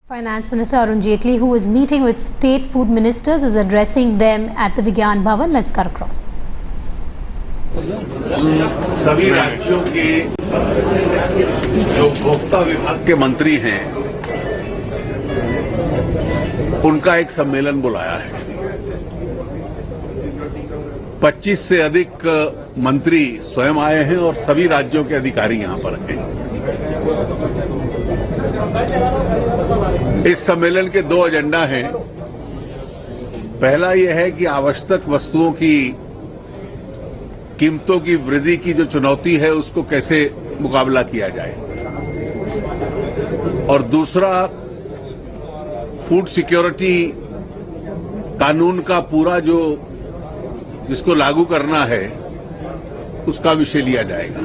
Finance Minister Arun Jaitley, who is meeting with state food ministers, is addressing them at the Vigyan Bhavan. Let's cut across. सभी राज्यों के जो उपभोक्ता विभाग के मंत्री हैं, उनका एक सम्मेलन बुलाया है। 25 से अधिक मंत्री स्वयं आए हैं और सभी राज्यों के अधिकारी यहां पर हैं। इस सम्मेलन के 2 एजेंडा हैं। पहला यह है कि आवश्यक वस्तुओं की कीमतों की वृद्धि की जो चुनौती है उसको कैसे मुकाबला किया जाए, और दूसरा फूड सिक्योरिटी कानून का पूरा जिसको लागू करना है उसका विषय लिया जाएगा।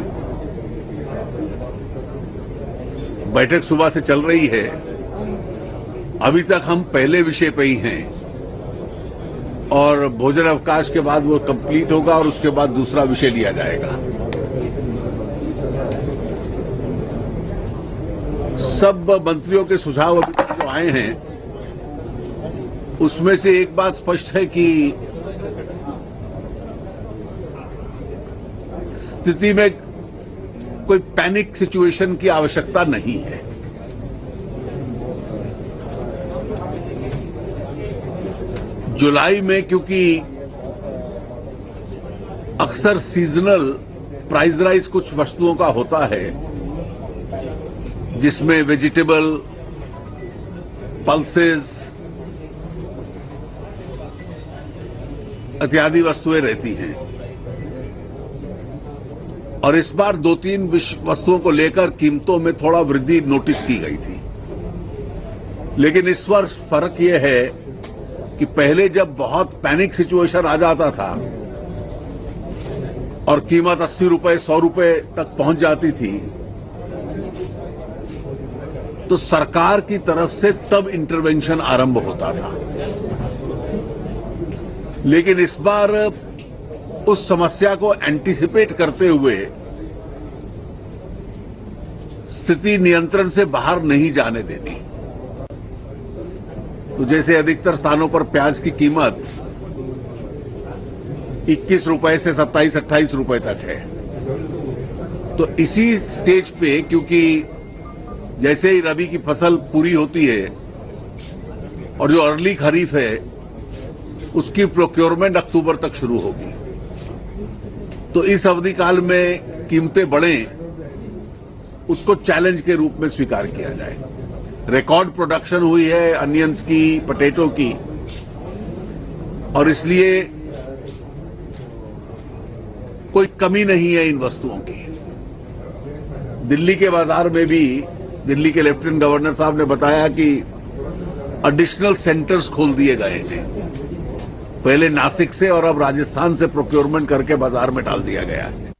बैठक सुबह से चल रही है। अभी तक हम पहले विषय पे ही हैं और भोजन अवकाश के बाद वो कंप्लीट होगा और उसके बाद दूसरा विषय लिया जाएगा। सब मंत्रियों के सुझाव अभी तक जो आए हैं उसमें से एक बात स्पष्ट है कि स्थिति में कोई पैनिक सिचुएशन की आवश्यकता नहीं है। जुलाई में क्योंकि अक्सर सीजनल प्राइस राइज कुछ वस्तुओं का होता है, जिसमें वेजिटेबल, पल्सेस इत्यादि वस्तुएं रहती हैं, और इस बार 2-3 वस्तुओं को लेकर कीमतों में थोड़ा वृद्धि नोटिस की गई थी। लेकिन इस वर्ष फर्क यह है कि पहले जब बहुत पैनिक सिचुएशन आ जाता था और कीमत 80 रुपए 100 रुपए तक पहुंच जाती थी, तो सरकार की तरफ से तब इंटरवेंशन आरंभ होता था। लेकिन इस बार उस समस्या को एंटीसिपेट करते हुए स्थिति नियंत्रण से बाहर नहीं जाने देनी। तो जैसे अधिकतर स्थानों पर प्याज की कीमत 21 रुपए से 27-28 रुपए तक है, तो इसी स्टेज पे, क्योंकि जैसे ही रबी की फसल पूरी होती है और जो अर्ली खरीफ है उसकी प्रोक्योरमेंट अक्टूबर तक शुरू होगी, तो इस अवधि काल में कीमतें बढ़ें उसको चैलेंज के रूप में स्वीकार किया जाए। रिकॉर्ड प्रोडक्शन हुई है अनियंस की, पोटैटो की, और इसलिए कोई कमी नहीं है इन वस्तुओं की। दिल्ली के बाजार में भी दिल्ली के लेफ्टिनेंट गवर्नर साहब ने बताया कि एडिशनल सेंटर्स खोल दिए गए हैं। पहले नासिक से और अब राजस्थान से प्रोक्योरमेंट करके बाजार में डाल दिया गया है।